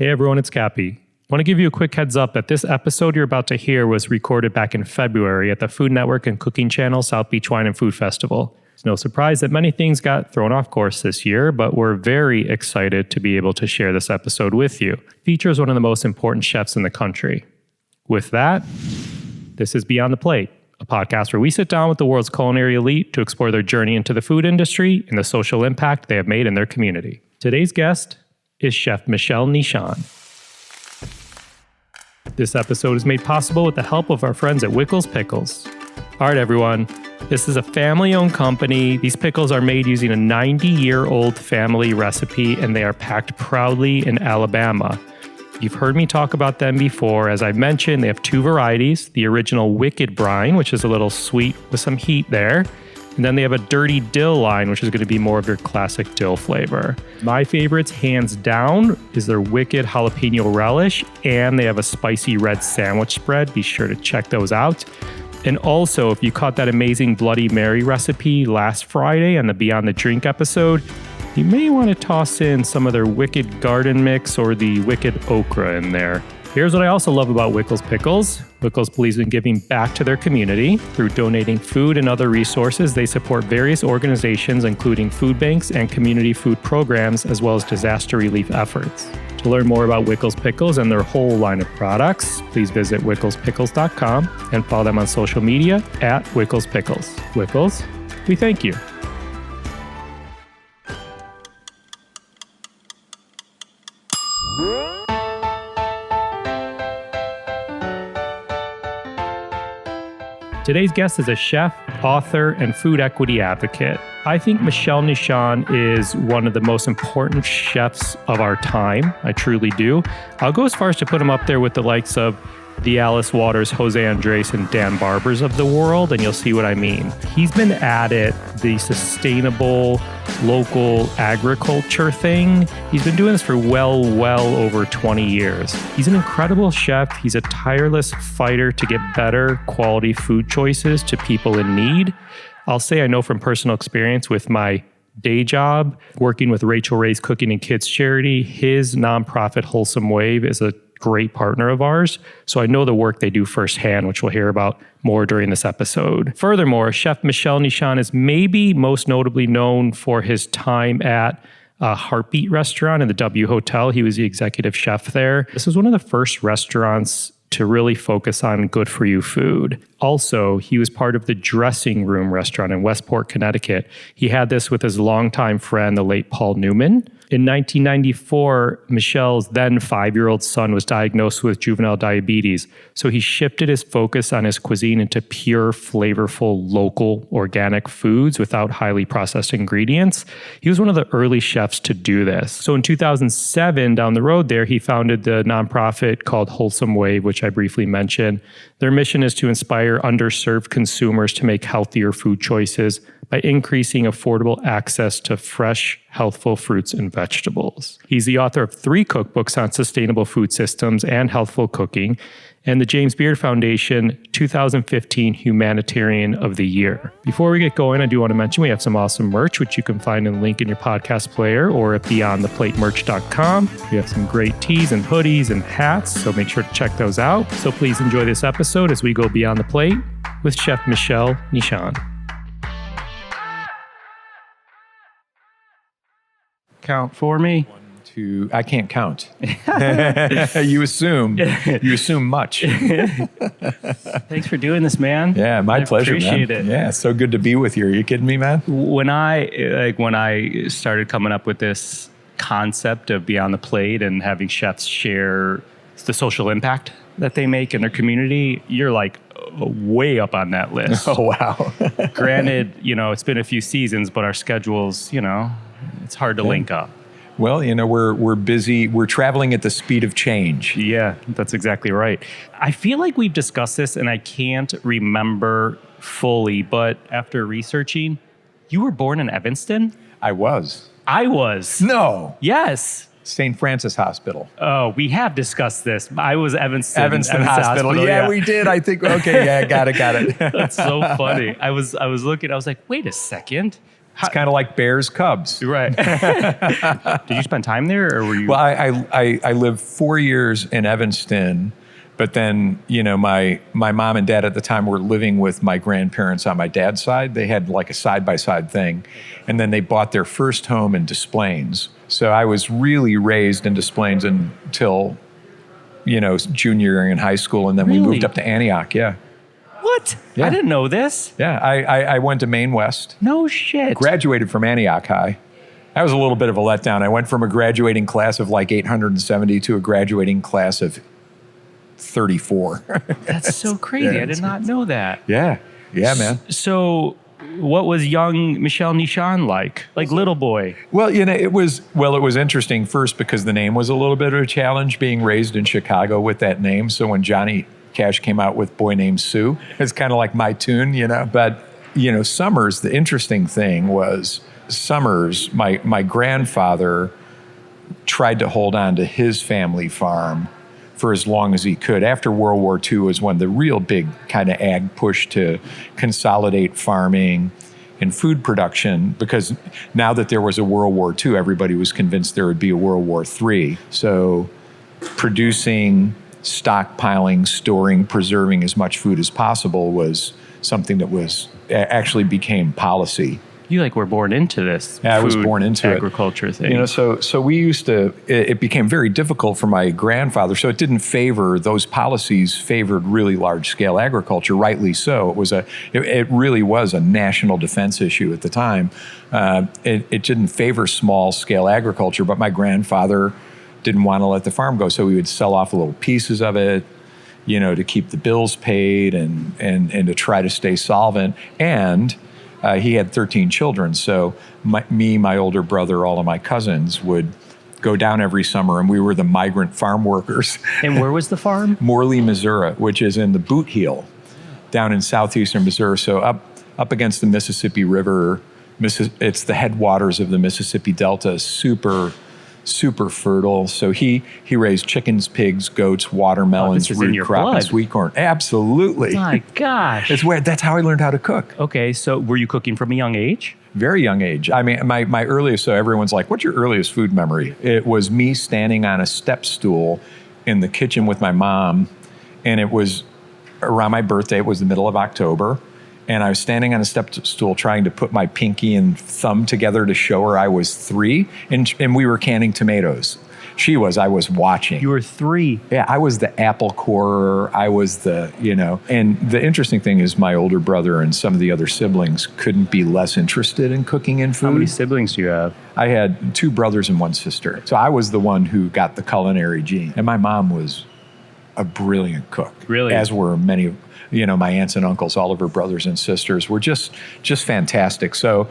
Hey everyone, it's Cappy. I want to give you a quick heads up that this episode you're about to hear was recorded back in February at the Food Network and Cooking Channel South Beach Wine and Food Festival. It's no surprise that many things got thrown off course this year, but we're very excited to be able to share this episode with you. It features one of the most important chefs in the country. With that, this is Beyond the Plate, a podcast where we sit down with the world's culinary elite to explore their journey into the food industry and the social impact they have made in their community. Today's guest is Chef Michel Nischan. This episode is made possible with the help of our friends at Wickles Pickles. All right, everyone, this is a family-owned company. These pickles are made using a 90-year-old family recipe, and they are packed proudly in Alabama. You've heard me talk about them before. As I mentioned, they have two varieties, the original Wicked Brine, which is a little sweet with some heat there. And then they have a dirty dill line, which is going to be more of your classic dill flavor. My favorites, hands down, is their Wicked Jalapeno Relish, and they have a spicy red sandwich spread. Be sure to check those out. And also, if you caught that amazing Bloody Mary recipe last Friday on the Beyond the Drink episode, you may want to toss in some of their Wicked Garden Mix or the Wicked Okra in there. Here's what I also love about Wickles Pickles. Wickles believes in giving back to their community. Through donating food and other resources, they support various organizations, including food banks and community food programs, as well as disaster relief efforts. To learn more about Wickles Pickles and their whole line of products, please visit wicklespickles.com and follow them on social media at Wickles Pickles. Wickles, we thank you. Today's guest is a chef, author, and food equity advocate. I think Michel Nischan is one of the most important chefs of our time. I truly do. I'll go as far as to put him up there with the likes of the Alice Waters, Jose Andres, and Dan Barbers of the world, and you'll see what I mean. He's been at it, the sustainable local agriculture thing. He's been doing this for well over 20 years. He's an incredible chef. He's a tireless fighter to get better quality food choices to people in need. I'll say I know from personal experience with my day job, working with Rachel Ray's Cooking and Kids Charity. His nonprofit Wholesome Wave is a great partner of ours, so I know the work they do firsthand, which we'll hear about more during this episode. Furthermore, Chef Michel Nischan is maybe most notably known for his time at a Heartbeat restaurant in the W Hotel. He was the executive chef there. This was one of the first restaurants to really focus on good-for-you food. Also, he was part of the Dressing Room restaurant in Westport, Connecticut. He had this with his longtime friend, the late Paul Newman. In 1994, Michel's then 5-year-old son was diagnosed with juvenile diabetes, so he shifted his focus on his cuisine into pure, flavorful, local, organic foods without highly processed ingredients. He was one of the early chefs to do this. So in 2007, down the road there, he founded the nonprofit called Wholesome Wave, which I briefly mentioned. Their mission is to inspire underserved consumers to make healthier food choices by increasing affordable access to fresh, healthful fruits and vegetables. He's the author of 3 cookbooks on sustainable food systems and healthful cooking, and the James Beard Foundation 2015 Humanitarian of the Year. Before we get going, I do want to mention we have some awesome merch, which you can find in the link in your podcast player or at beyondtheplatemerch.com. We have some great tees and hoodies and hats, so make sure to check those out. So please enjoy this episode as we go beyond the plate with Chef Michel Nischan. Count for me. 1, 2. I can't count. You assume much. Thanks for doing this, man. Yeah, my pleasure, man. Appreciate it. Yeah, so good to be with you. Are you kidding me, man? When I started coming up with this concept of Beyond the Plate and having chefs share the social impact that they make in their community, you're like way up on that list. Oh, wow. Granted, it's been a few seasons, but our schedules, it's hard to link up. Well, we're busy. We're traveling at the speed of change. Yeah, that's exactly right. I feel like we've discussed this and I can't remember fully, but after researching, you were born in Evanston? I was. No. Yes. St. Francis Hospital. Oh, we have discussed this. I was Evanston Hospital. Yeah, we did. I think, okay, yeah, got it. That's so funny. I was looking, I was like, wait a second. It's kind of like Bears Cubs. Right. Did you spend time there, or were you? Well, I lived 4 years in Evanston, but then, my mom and dad at the time were living with my grandparents on my dad's side. They had like a side-by-side thing. And then they bought their first home in Des Plaines. So I was really raised in Des Plaines until, junior year in high school. And then we moved up to Antioch. Yeah. What? Yeah. I didn't know this. Yeah. I went to Maine West. No shit. Graduated from Antioch High. That was a little bit of a letdown. I went from a graduating class of like 870 to a graduating class of 34. That's so crazy. Yeah, I did not know that. Yeah. Yeah, man. So what was young Michel Nischan like? Like little boy? Well, it was interesting first because the name was a little bit of a challenge being raised in Chicago with that name. So when Johnny Cash came out with Boy Named Sue, it's kind of like my tune, But, Summers, the interesting thing was Summers, my grandfather tried to hold on to his family farm for as long as he could. After World War II was when the real big kind of ag push to consolidate farming and food production, because now that there was a World War II, everybody was convinced there would be a World War III. So producing, stockpiling, storing, preserving as much food as possible was something that was actually became policy. You were born into this. Yeah, I was born into agriculture thing. So we used to. It became very difficult for my grandfather. So it didn't favor those policies. Favored really large scale agriculture. Rightly so. It really was a national defense issue at the time. It didn't favor small scale agriculture. But my grandfather didn't want to let the farm go, so we would sell off little pieces of it, to keep the bills paid and to try to stay solvent. And he had 13 children, so my older brother, all of my cousins would go down every summer, and we were the migrant farm workers. And where was the farm? Morley, Missouri, which is in the Boot Heel, down in southeastern Missouri. So up against the Mississippi River. It's the headwaters of the Mississippi Delta. Super fertile. So he raised chickens, pigs, goats, watermelons, root crop, and sweet corn. Absolutely. My gosh. That's how I learned how to cook. Okay, so were you cooking from a young age? Very young age. I mean, my earliest, so everyone's like, what's your earliest food memory? It was me standing on a step stool in the kitchen with my mom, and it was around my birthday. It was the middle of October. And I was standing on a step stool trying to put my pinky and thumb together to show her I was 3. And we were canning tomatoes. I was watching. You were 3. Yeah, I was the apple corer. I was And the interesting thing is my older brother and some of the other siblings couldn't be less interested in cooking and food. How many siblings do you have? I had 2 brothers and 1 sister. So I was the one who got the culinary gene. And my mom was a brilliant cook. Really? As were many of my aunts and uncles, all of her brothers and sisters were just fantastic. So,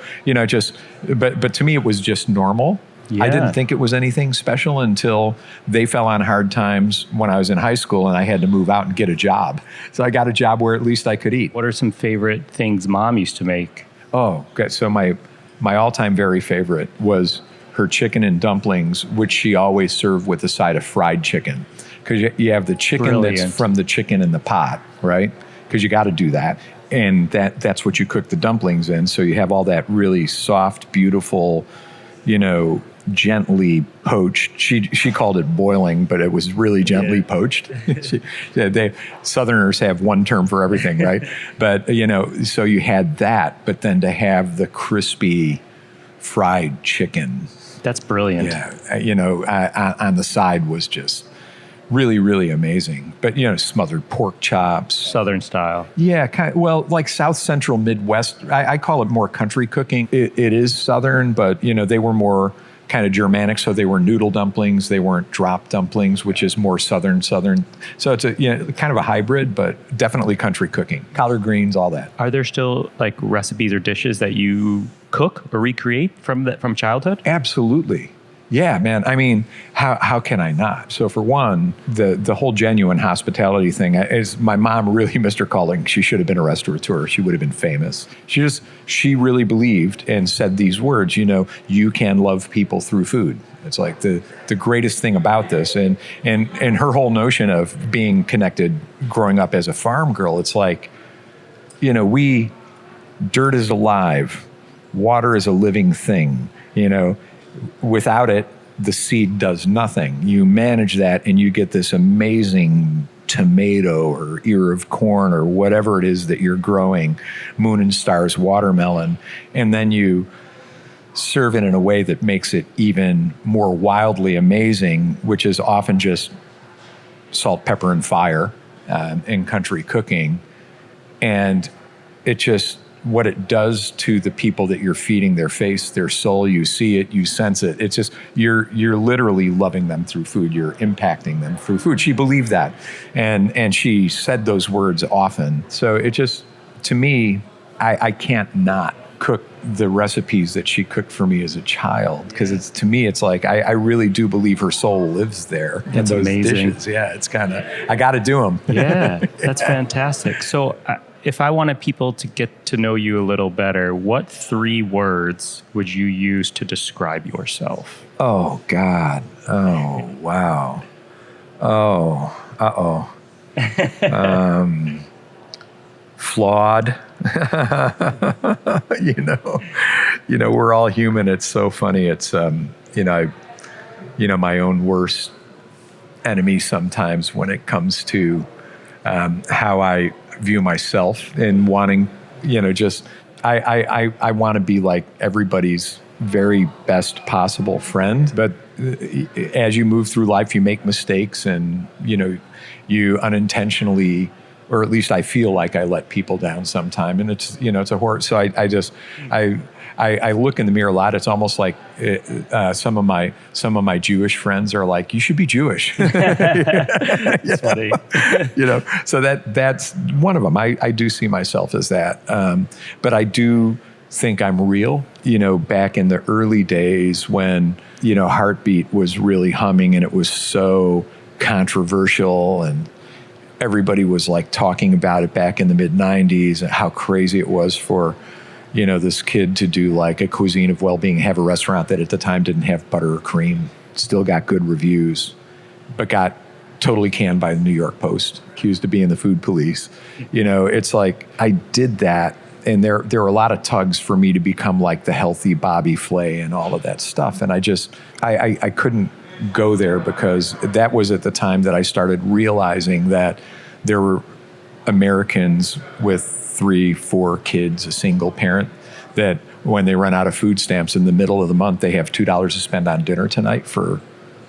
but to me, it was just normal. Yeah. I didn't think it was anything special until they fell on hard times when I was in high school and I had to move out and get a job. So I got a job where at least I could eat. What are some favorite things Mom used to make? Oh, okay. So my all-time very favorite was her chicken and dumplings, which she always served with a side of fried chicken. Because you have the chicken that's from the chicken in the pot, right? Because you got to do that. And that's what you cook the dumplings in. So you have all that really soft, beautiful, gently poached. She called it boiling, but it was really gently poached. Southerners have one term for everything, right? But, so you had that, but then to have the crispy fried chicken. That's brilliant. Yeah. On the side was just really, really amazing. But, smothered pork chops. Southern style. Yeah, like South Central Midwest. I call it more country cooking. It is Southern, but, they were more kind of Germanic, so they were noodle dumplings. They weren't drop dumplings, which is more Southern. So it's kind of a hybrid, but definitely country cooking. Collard greens, all that. Are there still recipes or dishes that you cook or recreate from childhood? Absolutely. Yeah, man. I mean, how can I not? So for one, the whole genuine hospitality thing is my mom really missed her calling. She should have been a restaurateur. She would have been famous. She really believed and said these words, you can love people through food. It's like the greatest thing about this. And her whole notion of being connected growing up as a farm girl, it's like, dirt is alive. water is a living thing. Without it, the seed does nothing. You manage that and you get this amazing tomato or ear of corn or whatever it is that you're growing, moon and stars watermelon, and then you serve it in a way that makes it even more wildly amazing, which is often just salt, pepper, and fire in country cooking. And it just, what it does to the people that you're feeding, their face, their soul, you see it, you sense it. It's just, you're literally loving them through food. You're impacting them through food. She believed that. And she said those words often. So it just, to me, I can't not cook the recipes that she cooked for me as a child. Because to me, it's like, I really do believe her soul lives there in those amazing. dishes. Yeah, it's kind of, I got to do them. Yeah, that's fantastic. So if I wanted people to get to know you a little better, what 3 words would you use to describe yourself? Oh, God. Oh, wow. Oh, uh-oh. Flawed. We're all human. It's so funny. It's, my own worst enemy sometimes when it comes to how I view myself and wanting, I want to be like everybody's very best possible friend. But as you move through life, you make mistakes and, you unintentionally, or at least I feel like I let people down sometime. And it's, it's a horror. So I look in the mirror a lot. It's almost like some of my Jewish friends are like, you should be Jewish. That's funny. So that's one of them. I do see myself as that. But I do think I'm real. Back in the early days when, Heartbeat was really humming and it was so controversial and everybody was like talking about it back in the mid 90s and how crazy it was for, this kid to do like a cuisine of well-being, have a restaurant that at the time didn't have butter or cream, still got good reviews, but got totally canned by the New York Post, accused of being the food police. It's like I did that. And there were a lot of tugs for me to become like the healthy Bobby Flay and all of that stuff. And I couldn't go there because that was at the time that I started realizing that there were Americans with 3-4 kids, a single parent, that when they run out of food stamps in the middle of the month, they have $2 to spend on dinner tonight for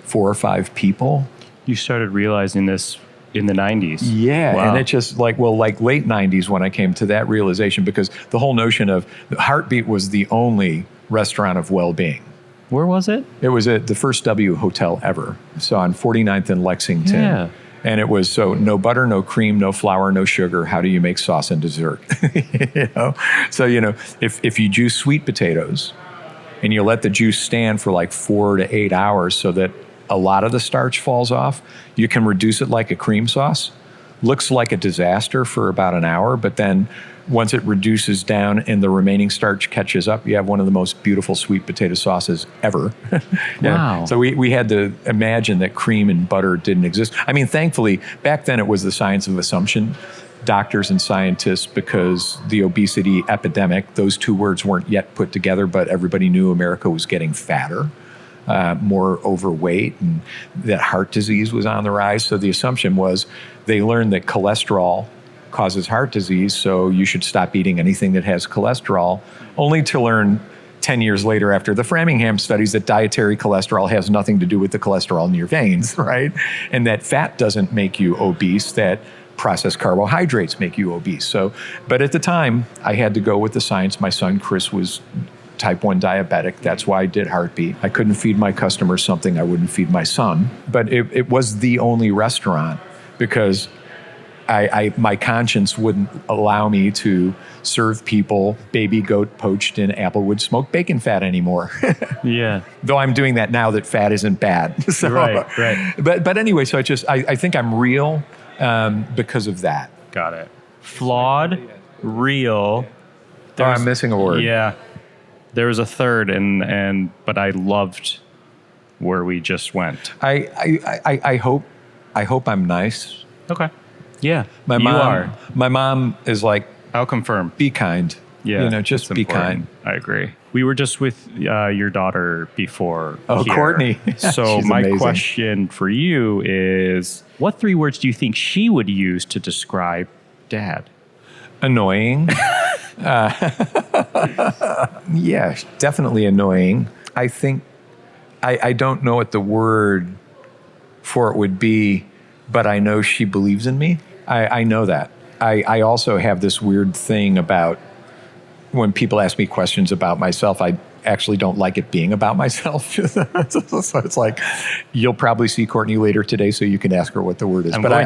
4 or 5 people. You started realizing this in the 90s. Yeah. Wow. And it's just like late 90s when I came to that realization, because the whole notion of Heartbeat was the only restaurant of well-being. Where was it? It was at the First W hotel ever. So on 49th and Lexington. Yeah. And it was no butter, no cream, no flour, no sugar. How do you make sauce and dessert? So, if you juice sweet potatoes and you let the juice stand for like 4 to 8 hours so that a lot of the starch falls off, you can reduce it like a cream sauce. Looks like a disaster for about an hour, but then once it reduces down and the remaining starch catches up, you have one of the most beautiful sweet potato sauces ever. Wow. So we had to imagine that cream and butter didn't exist. I mean, thankfully, back then it was the science of assumption. Doctors and scientists, because the obesity epidemic, those 2 words weren't yet put together, but everybody knew America was getting fatter, more overweight, and that heart disease was on the rise. So the assumption was they learned that cholesterol causes heart disease, so you should stop eating anything that has cholesterol, only to learn 10 years later after the Framingham studies that dietary cholesterol has nothing to do with the cholesterol in your veins, right? And that fat doesn't make you obese, that processed carbohydrates make you obese. So, but at the time, I had to go with the science. My son, Chris, was type 1 diabetic. That's why I did Heartbeat. I couldn't feed my customers something I wouldn't feed my son. But it was the only restaurant because my conscience wouldn't allow me to serve people baby goat poached in applewood smoked bacon fat anymore. Yeah. Though I'm doing that now that fat isn't bad. So, Right. But anyway, so I think I'm real because of that. Got it. Flawed, real. I'm missing a word. Yeah. There was a third, but I loved where we just went. I hope I'm nice. Okay. Yeah. My mom is like, I'll confirm. be kind. Yeah, just it's be important. kind. I agree. We were just with your daughter before. Oh, here. Courtney. So She's my amazing. question for you is, what 3 words do you think she would use to describe Dad? Annoying. Yeah, definitely annoying. I think, I don't know what the word for it would be, but I know she believes in me. I know that. I also have this weird thing about when people ask me questions about myself, I actually don't like it being about myself. So it's like, you'll probably see Courtney later today, so you can ask her what the word is. But I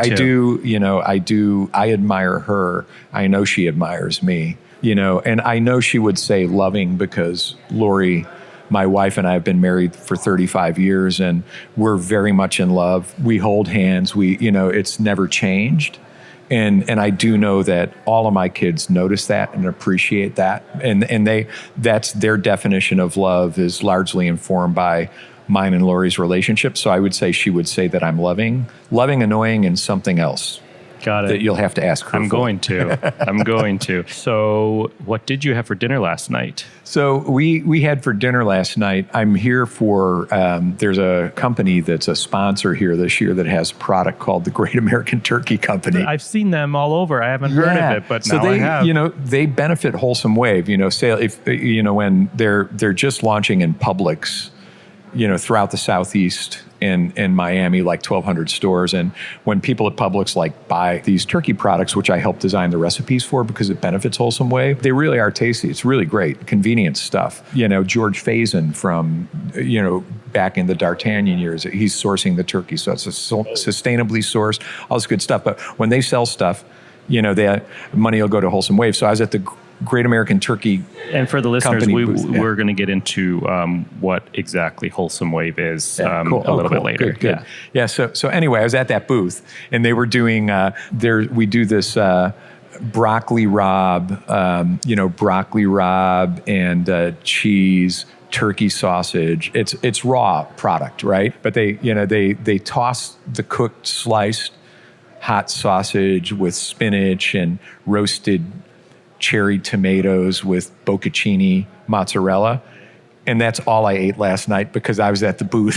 admire her. I know she admires me, and I know she would say loving because Lori, my wife, and I have been married for 35 years and we're very much in love. We hold hands. It's never changed. And I do know that all of my kids notice that and appreciate that. And that's their definition of love is largely informed by mine and Lori's relationship. So I would say she would say that I'm loving, annoying, and something else. Got it. That you'll have to ask her. I'm going to. So what did you have for dinner last night? So we had for dinner last night, I'm here for, there's a company that's a sponsor here this year that has a product called the Great American Turkey Company. I've seen them all over. I haven't heard of it, but so now I have. They benefit Wholesome Wave, say if, when they're just launching in Publix, throughout the Southeast in Miami, like 1,200 stores. And when people at Publix buy these turkey products, which I help design the recipes for because it benefits Wholesome Wave, they really are tasty. It's really great, convenient stuff. George Faison from, back in the D'Artagnan years, he's sourcing the turkey. So it's sustainably sourced, all this good stuff. But when they sell stuff, the money will go to Wholesome Wave. So I was at the Great American Turkey. And for the listeners, booth, we're going to get into what exactly Wholesome Wave is a little bit later. Good. Yeah. So anyway, I was at that booth, and they were doing. We do this broccoli rabe, and cheese, turkey sausage. It's raw product, right? But they toss the cooked sliced hot sausage with spinach and roasted cherry tomatoes with bocconcini mozzarella. And that's all I ate last night because I was at the booth.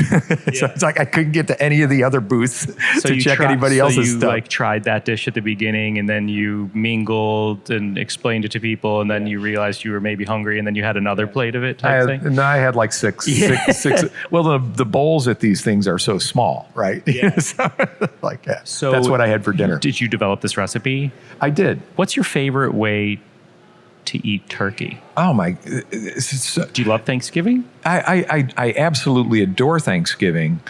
So it's like I couldn't get to any of the other booths to check anybody else's stuff. So you tried that dish at the beginning and then you mingled and explained it to people and then you realized you were maybe hungry and then you had another plate of it type thing? No, I had like six. Well, the bowls at these things are so small, right? Yeah. So that's what I had for dinner. Did you develop this recipe? I did. What's your favorite way to eat turkey? Oh my! Do you love Thanksgiving? I absolutely adore Thanksgiving,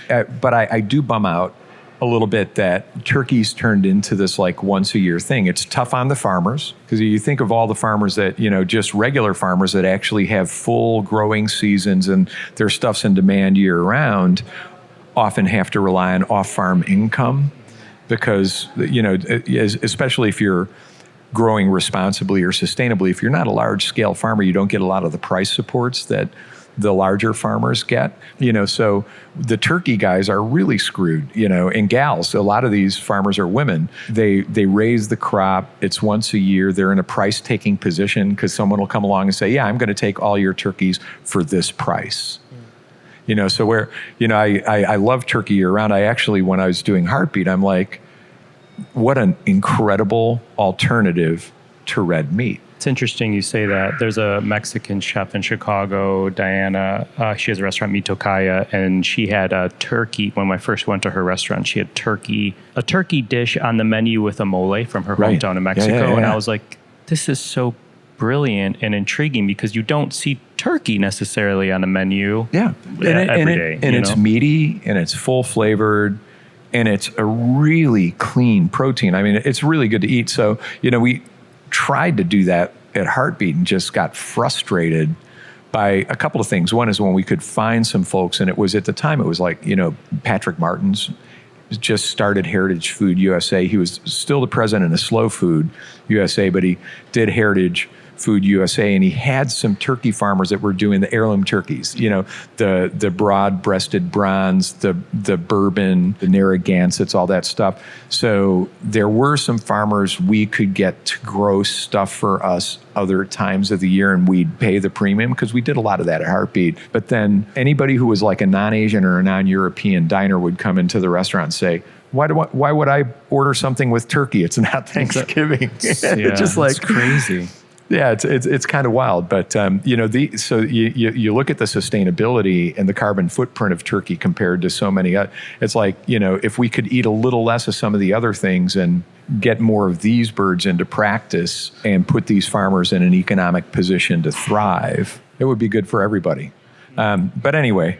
but I do bum out a little bit that turkey's turned into this once a year thing. It's tough on the farmers because you think of all the farmers that, just regular farmers that actually have full growing seasons and their stuff's in demand year round, often have to rely on off-farm income because, especially if you're growing responsibly or sustainably. If you're not a large-scale farmer, you don't get a lot of the price supports that the larger farmers get. So the turkey guys are really screwed, and gals. A lot of these farmers are women. They raise the crop. It's once a year. They're in a price-taking position because someone will come along and say, yeah, I'm going to take all your turkeys for this price. So where, I love turkey year round. I actually, when I was doing Heartbeat, I'm like, what an incredible alternative to red meat. It's interesting you say that. There's a Mexican chef in Chicago, Diana. She has a restaurant, Mi Tocaya, and she had a turkey. When I first went to her restaurant, she had a turkey dish on the menu with a mole from her hometown in Mexico. Yeah. And I was like, this is so brilliant and intriguing because you don't see turkey necessarily on a menu every day. And it's meaty and it's full flavored. And it's a really clean protein. I mean, it's really good to eat. So, we tried to do that at Heartbeat and just got frustrated by a couple of things. One is when we could find some folks, and it was at the time, it was Patrick Martin's just started Heritage Food USA. He was still the president of Slow Food USA, but he did Heritage Food USA, and he had some turkey farmers that were doing the heirloom turkeys, the broad-breasted bronze, the bourbon, the Narragansetts, all that stuff. So there were some farmers we could get to grow stuff for us other times of the year, and we'd pay the premium because we did a lot of that at Heartbeat. But then anybody who was like a non-Asian or a non-European diner would come into the restaurant and say, why would I order something with turkey? It's not Thanksgiving. Just like, it's crazy. Yeah, it's kind of wild, but so you look at the sustainability and the carbon footprint of turkey compared to so many. It's like, if we could eat a little less of some of the other things and get more of these birds into practice and put these farmers in an economic position to thrive, it would be good for everybody. But anyway.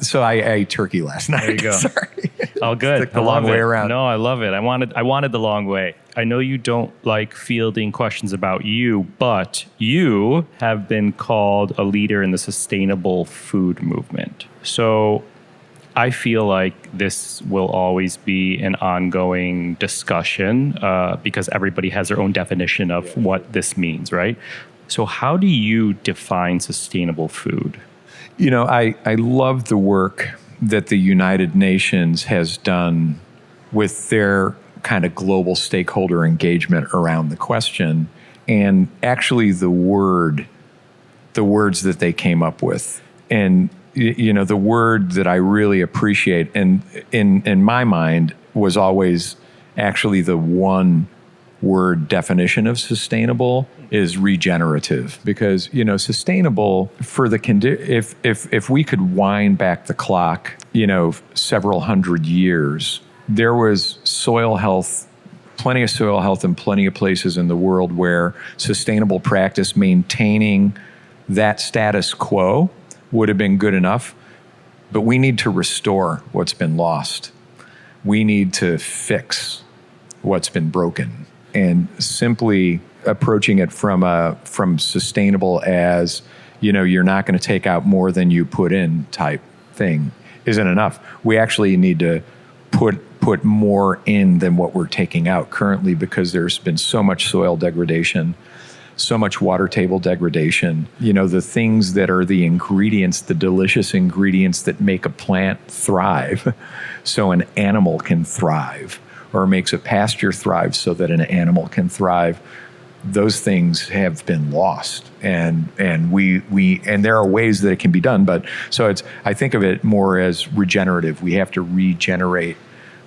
So I ate turkey last night. There you go. Sorry. All good. Took the long way around. No, I love it. I wanted the long way. I know you don't like fielding questions about you, but you have been called a leader in the sustainable food movement. So I feel like this will always be an ongoing discussion because everybody has their own definition of what this means, right? So how do you define sustainable food? I love the work that the United Nations has done with their kind of global stakeholder engagement around the question, and actually the words that they came up with. And, the word that I really appreciate, and in my mind, was always actually the one word definition of sustainable is regenerative, because sustainable for the if we could wind back the clock several hundred years, there was soil health, plenty of soil health in plenty of places in the world where sustainable practice, maintaining that status quo, would have been good enough. But we need to restore what's been lost. We need to fix what's been broken. And simply approaching it from sustainable as, you're not going to take out more than you put in type thing isn't enough. We actually need to put more in than what we're taking out currently, because there's been so much soil degradation, so much water table degradation. The things that are the ingredients, the delicious ingredients that make a plant thrive so an animal can thrive, or makes a pasture thrive so that an animal can thrive. Those things have been lost, and there are ways that it can be done. But so I think of it more as regenerative. We have to regenerate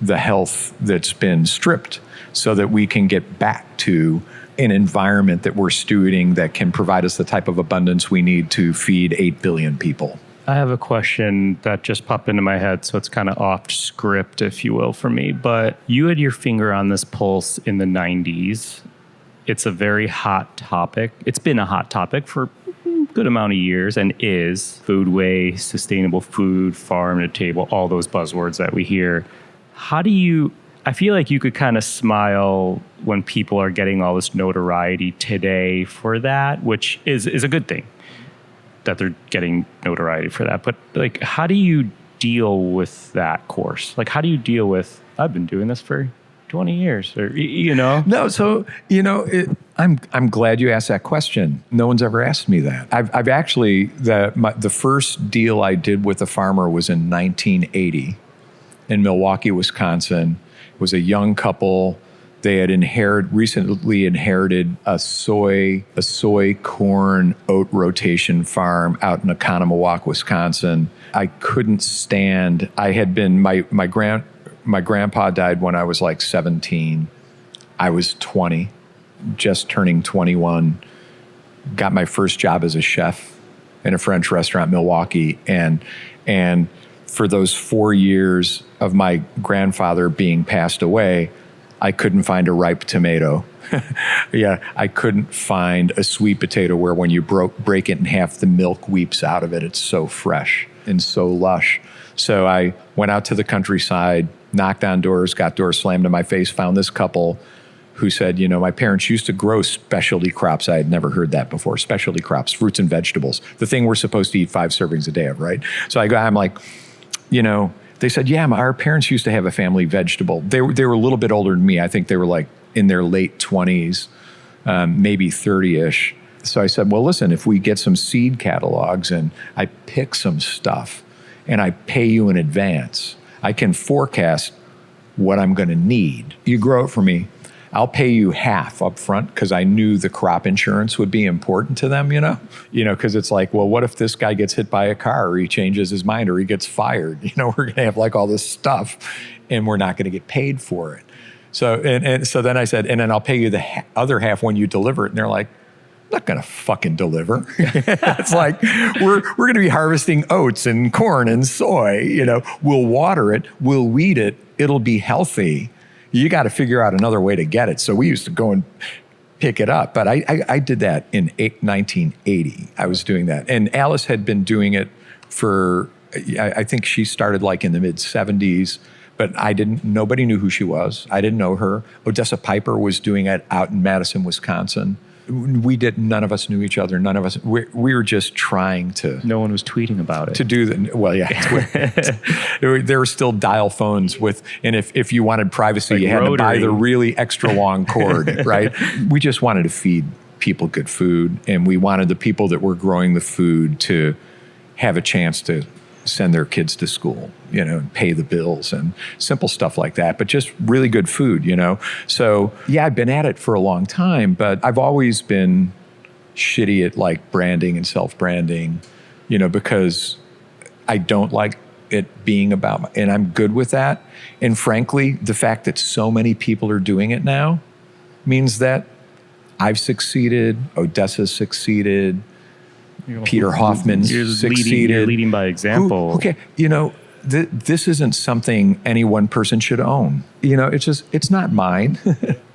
the health that's been stripped so that we can get back to an environment that we're stewarding that can provide us the type of abundance we need to feed 8 billion people. I have a question that just popped into my head, so it's kind of off script, if you will, for me. But you had your finger on this pulse in the 90s. It's a very hot topic. It's been a hot topic for a good amount of years, and is food waste, sustainable food, farm to table, all those buzzwords that we hear. I feel like you could kind of smile when people are getting all this notoriety today for that, which is a good thing, that they're getting notoriety for that. But like, how do you deal with that course? Like, how do you deal with, I've been doing this for 20 years, or, No, so, I'm glad you asked that question. No one's ever asked me that. I've actually, the first deal I did with a farmer was in 1980 in Milwaukee, Wisconsin. It was a young couple. They had recently inherited a soy, corn, oat rotation farm out in Oconomowoc, Wisconsin. I couldn't stand. I had been my grandpa died when I was like 17. I was 20, just turning 21. Got my first job as a chef in a French restaurant in Milwaukee, and for those 4 years of my grandfather being passed away, I couldn't find a ripe tomato. Yeah, I couldn't find a sweet potato where when you break it in half, the milk weeps out of it. It's so fresh and so lush. So I went out to the countryside, knocked on doors, got doors slammed in my face, found this couple who said, my parents used to grow specialty crops. I had never heard that before. Specialty crops, fruits and vegetables, the thing we're supposed to eat 5 servings a day of, right? So I'm like, they said, yeah, our parents used to have a family vegetable. They were a little bit older than me. I think they were like in their late 20s, maybe 30-ish. So I said, well, listen, if we get some seed catalogs and I pick some stuff and I pay you in advance, I can forecast what I'm going to need. You grow it for me. I'll pay you half up front because I knew the crop insurance would be important to them, because it's like, well, what if this guy gets hit by a car or he changes his mind or he gets fired? We're going to have like all this stuff and we're not going to get paid for it. So, and so then I said, and then I'll pay you the other half when you deliver it. And they're like, I'm not going to fucking deliver. It's like, we're going to be harvesting oats and corn and soy, we'll water it, we'll weed it, it'll be healthy. You got to figure out another way to get it. So we used to go and pick it up. But I did that in 1980. I was doing that. And Alice had been doing it for, I think she started like in the mid 70s. But nobody knew who she was. I didn't know her. Odessa Piper was doing it out in Madison, Wisconsin. None of us knew each other. None of us, we were just trying to. No one was tweeting about it. To do there were still dial phones and if you wanted privacy, like you had rotary. To buy the really extra long cord, right? We just wanted to feed people good food. And we wanted the people that were growing the food to have a chance to send their kids to school, and pay the bills and simple stuff like that, but just really good food, So yeah, I've been at it for a long time, but I've always been shitty at like branding and self-branding, because I don't like it being about, and I'm good with that. And frankly, the fact that so many people are doing it now means that I've succeeded, Odessa's succeeded, Peter Hoffman's succeeded. You're leading by example. This isn't something any one person should own. It's not mine.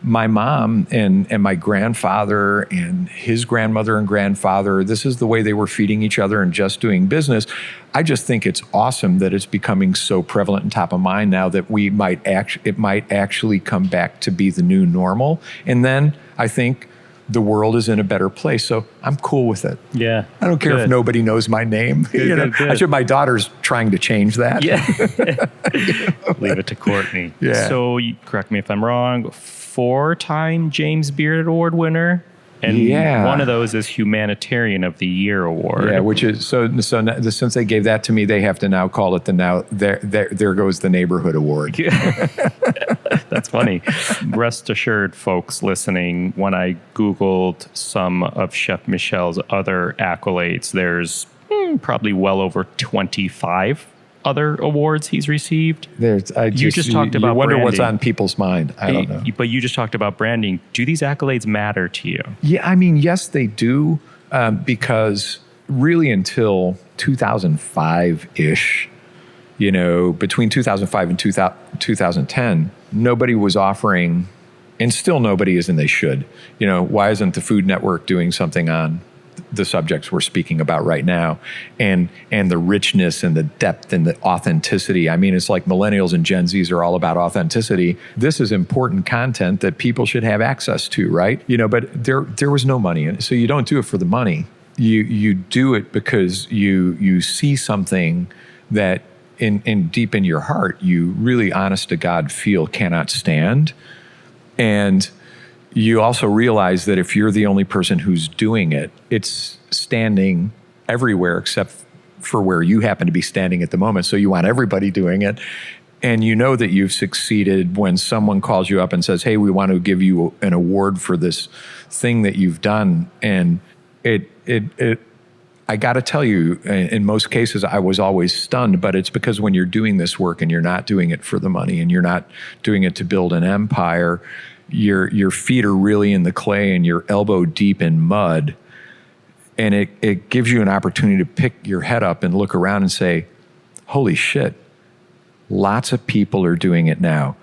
My mom and my grandfather and his grandmother and grandfather, this is the way they were feeding each other and just doing business. I just think it's awesome that it's becoming so prevalent and top of mind now that it might actually come back to be the new normal. And then I think the world is in a better place. So I'm cool with it. Yeah. I don't care if nobody knows my name. Good. My daughter's trying to change that. Yeah. Leave it to Courtney. Yeah. So correct me if I'm wrong, 4-time James Beard Award winner. And one of those is Humanitarian of the Year Award. Yeah, which is since they gave that to me, they have to now call it there goes the Neighborhood Award. That's funny. Rest assured, folks listening, when I Googled some of Chef Michel's other accolades, there's probably well over 25 other awards he's received. You just talked about. You wonder branding. What's on people's mind. I don't know. But you just talked about branding. Do these accolades matter to you? Yeah, I mean, yes, they do, because really until 2005-ish, between 2005 and 2010, nobody was offering, and still nobody is, and they should. Why isn't the Food Network doing something on the subjects we're speaking about right now, and the richness and the depth and the authenticity? I mean, it's like millennials and Gen Zs are all about authenticity. This is important content that people should have access to, right? But there was no money in it. So you don't do it for the money. You do it because you see something that in deep in your heart, you really honest to God feel cannot stand. And you also realize that if you're the only person who's doing it, it's standing everywhere except for where you happen to be standing at the moment. So you want everybody doing it. And you know that you've succeeded when someone calls you up and says, hey, we want to give you an award for this thing that you've done. And I got to tell you, in most cases, I was always stunned, but it's because when you're doing this work and you're not doing it for the money and you're not doing it to build an empire, your feet are really in the clay and you're elbow deep in mud. And it gives you an opportunity to pick your head up and look around and say, holy shit, lots of people are doing it now.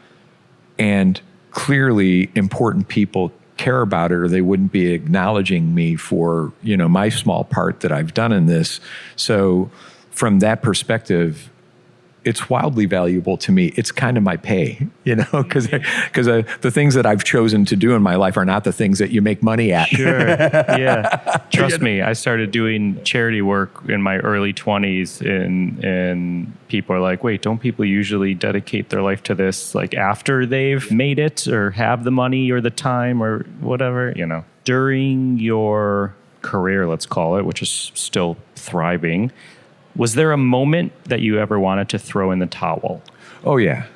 And clearly important people care about it, or they wouldn't be acknowledging me for, my small part that I've done in this. So from that perspective, it's wildly valuable to me. It's kind of my pay, because the things that I've chosen to do in my life are not the things that you make money at. Sure. Yeah. Trust me, I started doing charity work in my early 20s, and people are like, wait, don't people usually dedicate their life to this like after they've made it or have the money or the time or whatever, During your career, let's call it, which is still thriving. Was there a moment that you ever wanted to throw in the towel? Oh, yeah.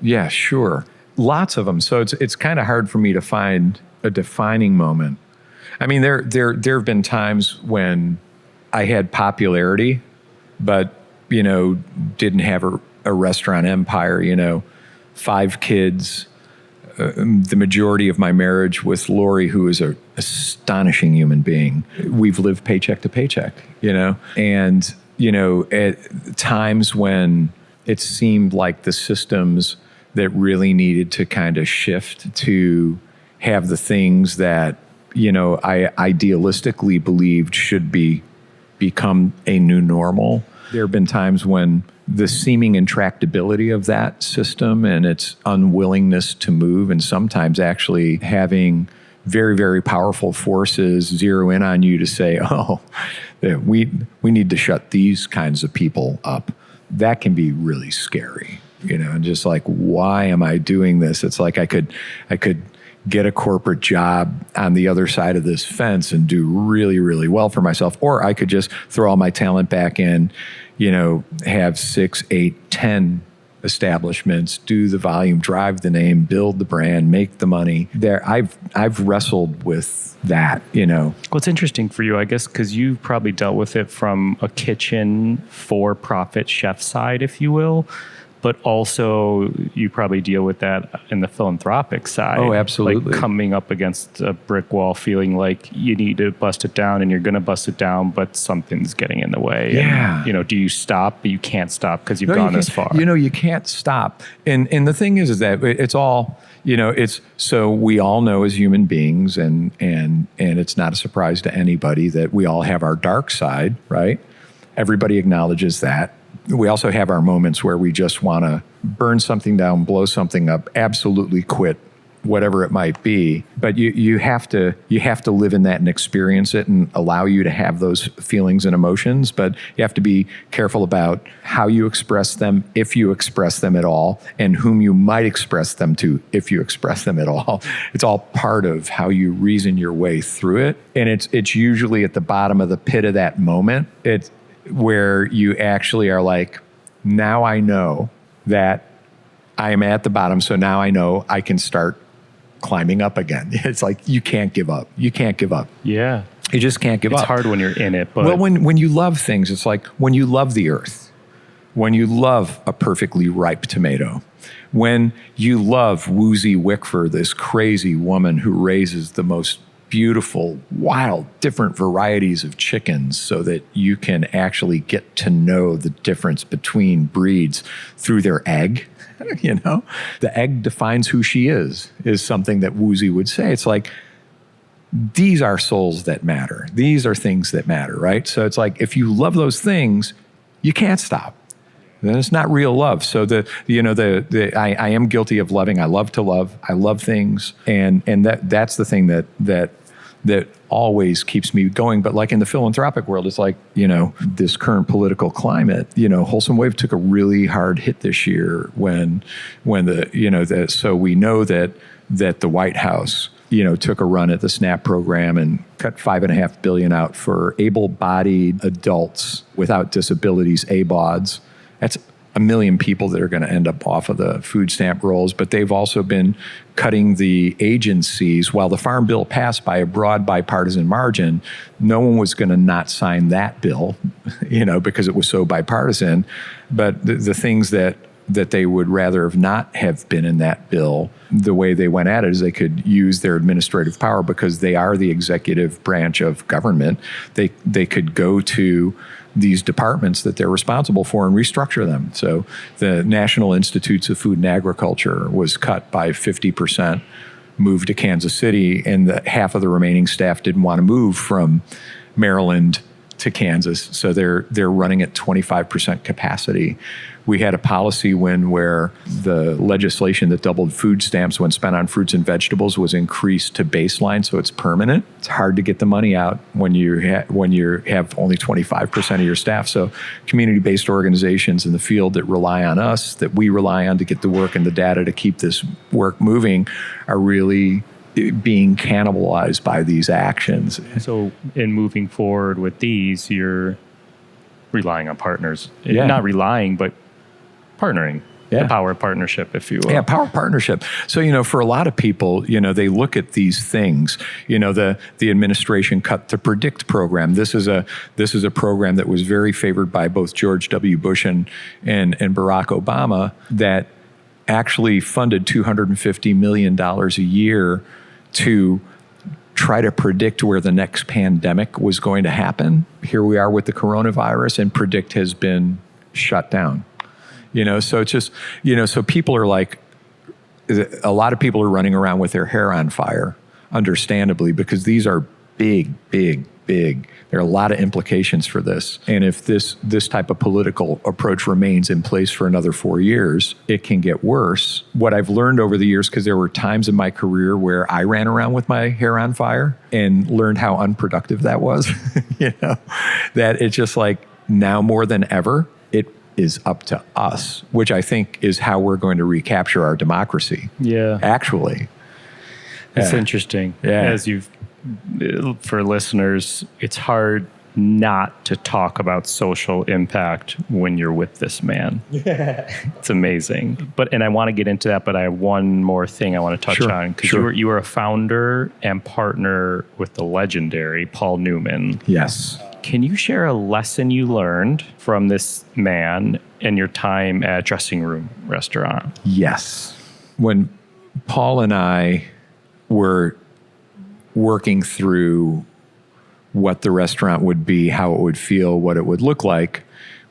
Yeah, sure. Lots of them. So it's kind of hard for me to find a defining moment. I mean, there have been times when I had popularity, but, didn't have a restaurant empire, 5 kids, the majority of my marriage with Lori, who is an astonishing human being. We've lived paycheck to paycheck, and, at times when it seemed like the systems that really needed to kind of shift to have the things that, I idealistically believed should become a new normal. There have been times when the seeming intractability of that system and its unwillingness to move, and sometimes actually having very, very powerful forces zero in on you to say, oh, we need to shut these kinds of people up. That can be really scary, and just like, why am I doing this? It's like I could get a corporate job on the other side of this fence and do really, really well for myself. Or I could just throw all my talent back in, have 6, 8, 10 establishments, do the volume, drive the name, build the brand, make the money. I've wrestled with that, Well, it's interesting for you, I guess, because you've probably dealt with it from a kitchen for-profit chef side, if you will. But also, you probably deal with that in the philanthropic side. Oh, absolutely. Like coming up against a brick wall, feeling like you need to bust it down, and you're going to bust it down, but something's getting in the way. Yeah. And, do you stop? But you can't stop because you've gone this far. You can't stop. And the thing is that it's all, it's so we all know as human beings, and it's not a surprise to anybody that we all have our dark side, right? Everybody acknowledges that. We also have our moments where we just want to burn something down, blow something up, absolutely quit, whatever it might be. But you have to live in that and experience it and allow you to have those feelings and emotions. But you have to be careful about how you express them, if you express them at all, and whom you might express them to, if you express them at all. It's all part of how you reason your way through it. And it's usually at the bottom of the pit of that moment. It's where you actually are like, now I know that I am at the bottom, so now I know I can start climbing up again. It's like, you can't give up. You can't give up. Yeah. You just can't give up. It's hard when you're in it. But well, when you love things, it's like when you love the earth, when you love a perfectly ripe tomato, when you love Woozy Wickford, this crazy woman who raises the most beautiful, wild, different varieties of chickens so that you can actually get to know the difference between breeds through their egg. The egg defines who she is something that Woozy would say. It's like, these are souls that matter. These are things that matter, right? So it's like, if you love those things, you can't stop. Then it's not real love. So I am guilty of loving. I love to love. I love things, and that's the thing that always keeps me going. But like in the philanthropic world, it's like, this current political climate, Wholesome Wave took a really hard hit this year when so we know that the White House, took a run at the SNAP program and cut $5.5 billion out for able-bodied adults without disabilities, ABODs. That's 1 million people that are going to end up off of the food stamp rolls. But they've also been cutting the agencies. While the Farm Bill passed by a broad bipartisan margin, no one was going to not sign that bill, because it was so bipartisan. But the things that they would rather not have been in that bill, the way they went at it is they could use their administrative power because they are the executive branch of government. They could go to these departments that they're responsible for and restructure them. So the National Institutes of Food and Agriculture was cut by 50%, moved to Kansas City, and half of the remaining staff didn't want to move from Maryland to Kansas. So they're running at 25% capacity. We had a policy win where the legislation that doubled food stamps when spent on fruits and vegetables was increased to baseline, so it's permanent. It's hard to get the money out when you have only 25% of your staff. So community-based organizations in the field that rely on us, that we rely on to get the work and the data to keep this work moving, are really being cannibalized by these actions. So in moving forward with these, you're relying on partners. Yeah. Not relying, but partnering. Yeah. The power of partnership, if you will. Yeah, power partnership. So, for a lot of people, they look at these things, the administration cut the PREDICT program. This is a program that was very favored by both George W. Bush and Barack Obama, that actually funded $250 million a year to try to predict where the next pandemic was going to happen. Here we are with the coronavirus, and PREDICT has been shut down. So it's just, so people are like, a lot of people are running around with their hair on fire, understandably, because these are big. There are a lot of implications for this. And if this type of political approach remains in place for another 4 years, it can get worse. What I've learned over the years, because there were times in my career where I ran around with my hair on fire and learned how unproductive that was, that it's just like now more than ever, it is up to us, which I think is how we're going to recapture our democracy. Yeah. Actually. It's interesting. Yeah. For listeners, it's hard not to talk about social impact when you're with this man. It's amazing. And I want to get into that, but I have one more thing I want to touch on, because you were a founder and partner with the legendary Paul Newman. Yes. Can you share a lesson you learned from this man and your time at Dressing Room Restaurant? Yes. When Paul and I were working through what the restaurant would be, how it would feel, what it would look like,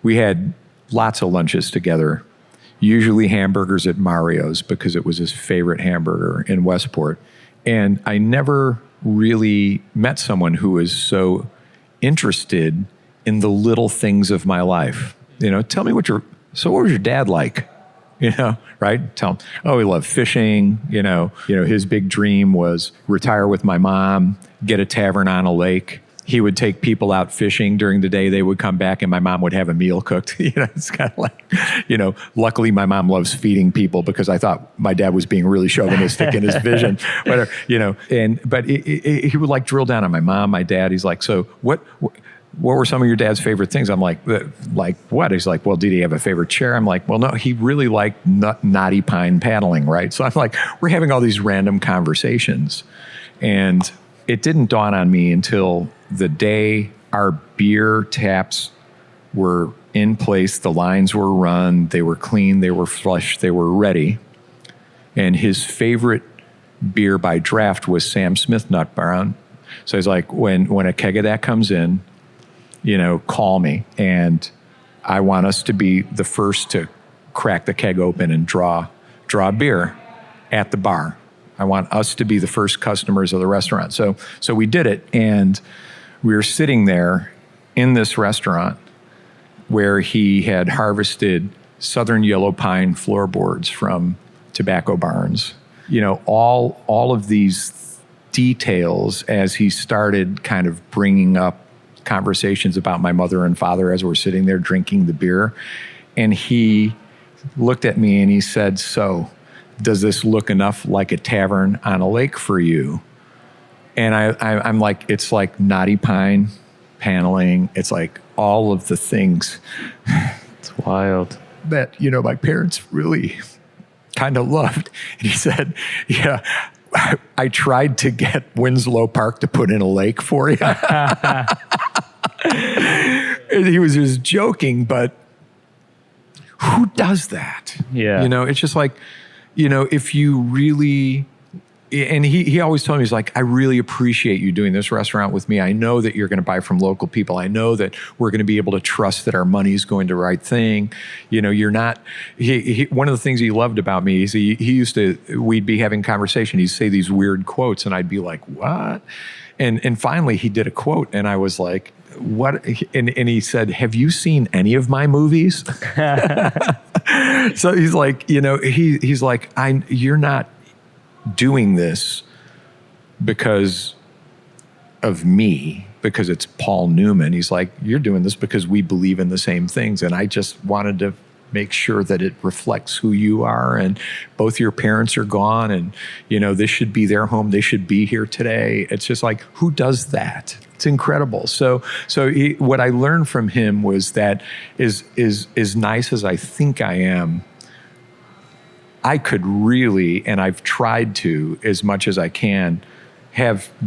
we had lots of lunches together, usually hamburgers at Mario's, because it was his favorite hamburger in Westport. And I never really met someone who was so interested in the little things of my life. Tell me what was your dad like? Right? Tell him, he loved fishing. His big dream was retire with my mom, get a tavern on a lake. He would take people out fishing during the day. They would come back and my mom would have a meal cooked. It's kind of like, luckily my mom loves feeding people, because I thought my dad was being really chauvinistic in his vision. But he would like drill down on my mom, my dad. He's like, so what were some of your dad's favorite things? I'm like what? He's like, well, did he have a favorite chair? I'm like, well, no, he really liked knotty pine paddling, right? So I'm like, we're having all these random conversations. And it didn't dawn on me until the day our beer taps were in place, the lines were run, they were clean, they were flush, they were ready. And his favorite beer by draft was Sam Smith Nut Brown. So he's like, when a keg of that comes in, call me, and I want us to be the first to crack the keg open and draw beer at the bar. I want us to be the first customers of the restaurant. So we did it, and we were sitting there in this restaurant where he had harvested southern yellow pine floorboards from tobacco barns. All of these details as he started kind of bringing up conversations about my mother and father as we're sitting there drinking the beer. And he looked at me and he said, so does this look enough like a tavern on a lake for you? And I'm like, it's like knotty pine paneling. It's like all of the things. It's wild. That, my parents really kind of loved. And he said, yeah, I tried to get Winslow Park to put in a lake for you. And he was just joking, but who does that? Yeah. It's just like, if you really, and he always told me, he's like, I really appreciate you doing this restaurant with me. I know that you're going to buy from local people. I know that we're going to be able to trust that our money is going to the right thing. You're not, one of the things he loved about me is he used to, we'd be having conversation. He'd say these weird quotes and I'd be like, what? And finally he did a quote and I was like, what? And he said, have you seen any of my movies? So he's like, he's like, you're not doing this because of me, because it's Paul Newman. He's like, you're doing this because we believe in the same things. And I just wanted to make sure that it reflects who you are, and both your parents are gone, and this should be their home. They should be here today. It's just like, who does that? It's incredible. So what I learned from him was that is nice as I think I am, I could really, and I've tried to as much as I can,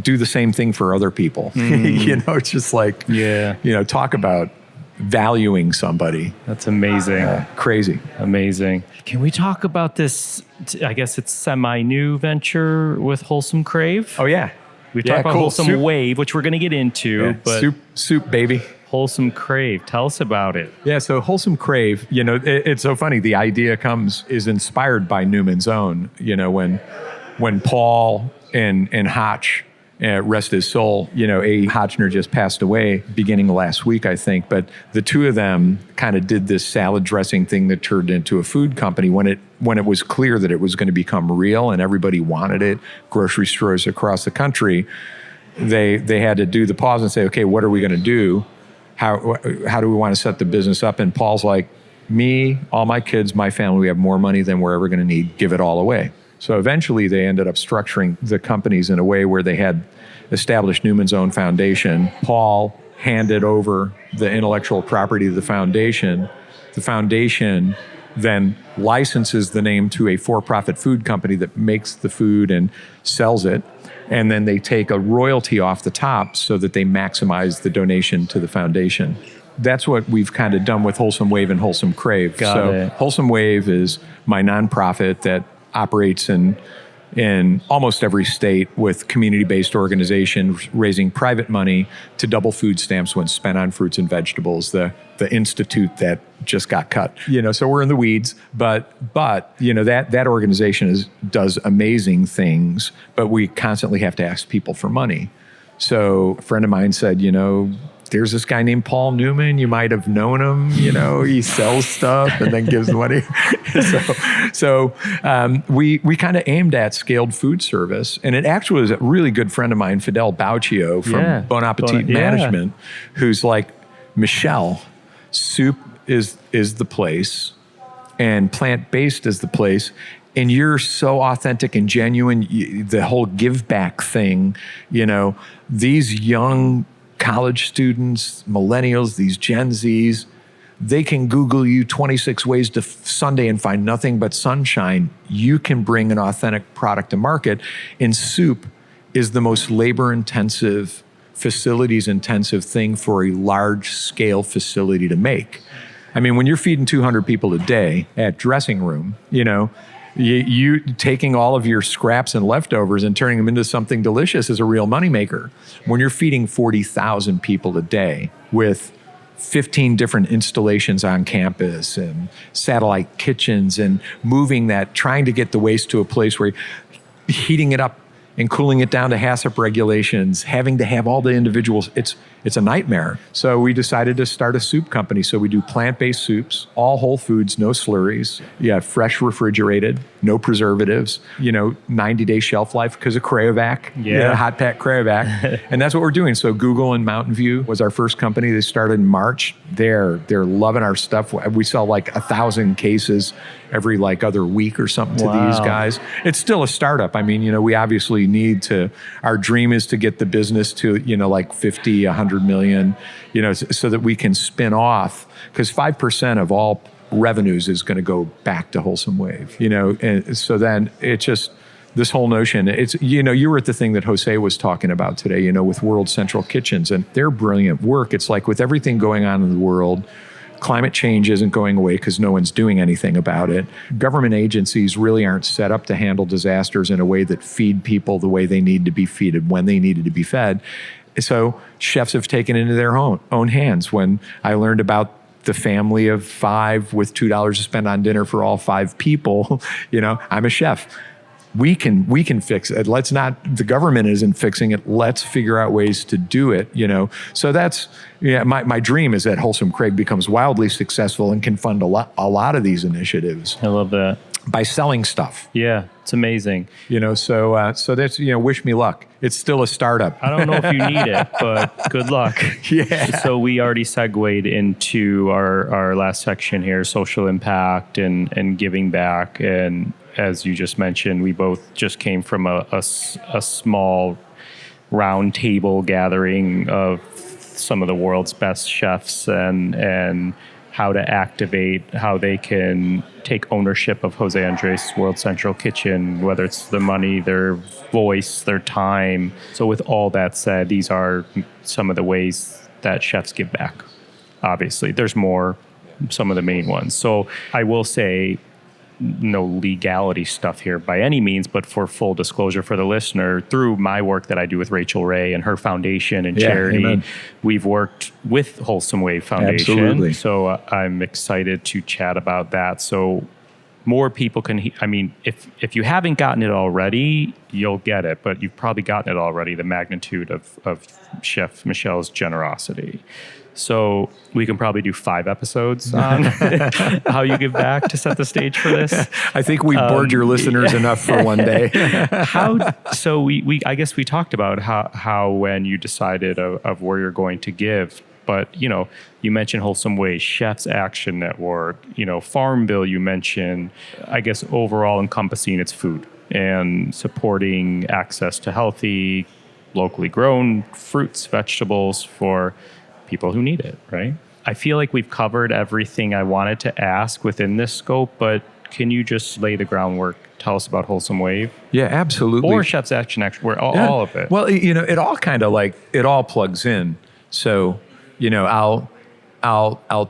do the same thing for other people. It's just like, talk about valuing somebody. That's amazing. Crazy. Amazing. Can we talk about this, I guess it's semi-new venture with Wholesome Crave? Oh, yeah. We talked about Wholesome soup. Wave, which we're going to get into. But Soup, baby. Wholesome Crave. Tell us about it. Yeah, so Wholesome Crave, it's so funny. The idea is inspired by Newman's Own. When Paul and Hotch, rest his soul, A. Hotchner just passed away beginning last week, I think. But the two of them kind of did this salad dressing thing that turned into a food company when it was clear that it was going to become real and everybody wanted it. Grocery stores across the country, they had to do the pause and say, okay, what are we going to do? How do we want to set the business up? And Paul's like, me, all my kids, my family, we have more money than we're ever going to need. Give it all away. So eventually they ended up structuring the companies in a way where they had established Newman's Own Foundation. Paul handed over the intellectual property to the foundation. The foundation then licenses the name to a for-profit food company that makes the food and sells it. And then they take a royalty off the top so that they maximize the donation to the foundation. That's what we've kind of done with Wholesome Wave and Wholesome Crave. Got it. Wholesome Wave is my nonprofit that operates in almost every state with community-based organizations raising private money to double food stamps when spent on fruits and vegetables, the institute that just got cut. So we're in the weeds, but that organization does amazing things, but we constantly have to ask people for money. So a friend of mine said, there's this guy named Paul Newman. You might have known him. He sells stuff and then gives money. So we kind of aimed at scaled food service. And it actually was a really good friend of mine, Fidel Bauchio from Bon Appetit Management, who's like, Michel, soup is the place and plant-based is the place. And you're so authentic and genuine. The whole give back thing, these young college students, millennials, these Gen Zs, they can Google you 26 ways to Sunday and find nothing but sunshine. You can bring an authentic product to market. And soup is the most labor-intensive, facilities-intensive thing for a large-scale facility to make. I mean, when you're feeding 200 people a day at dressing room, you taking all of your scraps and leftovers and turning them into something delicious is a real moneymaker. When you're feeding 40,000 people a day with 15 different installations on campus and satellite kitchens and moving that, trying to get the waste to a place where heating it up and cooling it down to HACCP regulations, having to have all the individuals, it's a nightmare. So we decided to start a soup company. So we do plant-based soups, all whole foods, no slurries. Yeah, fresh refrigerated, no preservatives, 90-day shelf life because of Cryovac, hot pack Cryovac. And that's what we're doing. So Google and Mountain View was our first company. They started in March. They're loving our stuff. We sell like 1,000 cases every other week or something to these guys. It's still a startup. I mean, we obviously our dream is to get the business to, 50, 100 million, so that we can spin off, because 5% of all revenues is going to go back to Wholesome Wave, and so then it's just this whole notion. It's, you were at the thing that Jose was talking about today, with World Central Kitchens and their brilliant work. It's like with everything going on in the world, climate change isn't going away because no one's doing anything about it. Government agencies really aren't set up to handle disasters in a way that feed people the way they need to be fed when they needed to be fed. So chefs have taken it into their own hands. When I learned about the family of 5 with $2 to spend on dinner for all 5 people, I'm a chef. We can fix it. The government isn't fixing it. Let's figure out ways to do it, So that's, my dream is that Wholesome Crave becomes wildly successful and can fund a lot of these initiatives. I love that. by selling stuff. Yeah, it's amazing. So that's, wish me luck. It's still a startup. I don't know if you need it, but good luck. Yeah. So we already segued into our last section here, social impact and giving back. And as you just mentioned, we both just came from a small round table gathering of some of the world's best chefs and how to activate, how they can take ownership of Jose Andres' World Central Kitchen, whether it's the money, their voice, their time. So with all that said, these are some of the ways that chefs give back. Obviously, there's more, some of the main ones. So I will say, no legality stuff here by any means, but for full disclosure for the listener, through my work that I do with Rachel Ray and her foundation and charity, amen. We've worked with Wholesome Wave Foundation. Absolutely. So I'm excited to chat about that. So more people can, if you haven't gotten it already, you'll get it, but you've probably gotten it already, the magnitude of Chef Michel's generosity. So we can probably do 5 episodes on how you give back to set the stage for this. I think we bored your listeners enough for one day. So I guess we talked about how when you decided of where you're going to give, but you mentioned Wholesome Way, Chefs Action Network, Farmville you mentioned, I guess overall encompassing its food and supporting access to healthy, locally grown fruits, vegetables for people who need it, right? I feel like we've covered everything I wanted to ask within this scope, but can you just lay the groundwork? Tell us about Wholesome Wave. Yeah, absolutely. Or Chef's Action, all of it. Well, it all kind of it all plugs in. So, I'll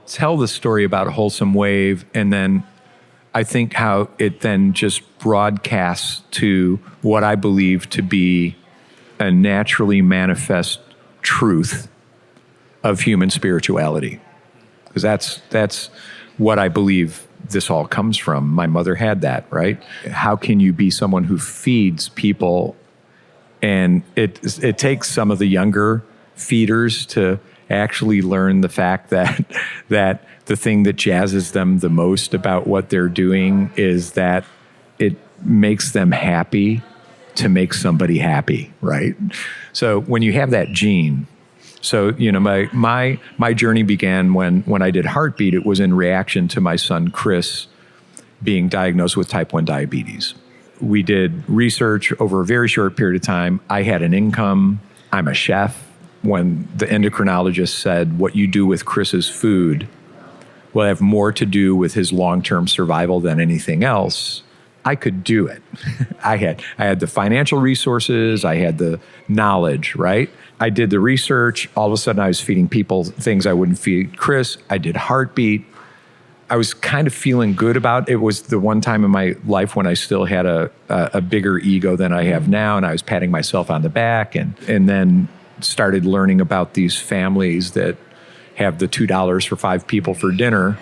tell the story about Wholesome Wave, and then I think how it then just broadcasts to what I believe to be a naturally manifest truth of human spirituality, because that's what I believe this all comes from. My mother had that, right? How can you be someone who feeds people? And it takes some of the younger feeders to actually learn the fact that the thing that jazzes them the most about what they're doing is that it makes them happy to make somebody happy, right? So when you have that gene. So, my journey began when I did Heartbeat. It was in reaction to my son, Chris, being diagnosed with type 1 diabetes. We did research over a very short period of time. I had an income. I'm a chef. When the endocrinologist said, what you do with Chris's food will have more to do with his long-term survival than anything else, I could do it. I had the financial resources. I had the knowledge, right? I did the research. All of a sudden, I was feeding people things I wouldn't feed Chris. I did Heartbeat. I was kind of feeling good about it. It was the one time in my life when I still had a bigger ego than I have now, and I was patting myself on the back, and then started learning about these families that have the $2 for 5 people for dinner,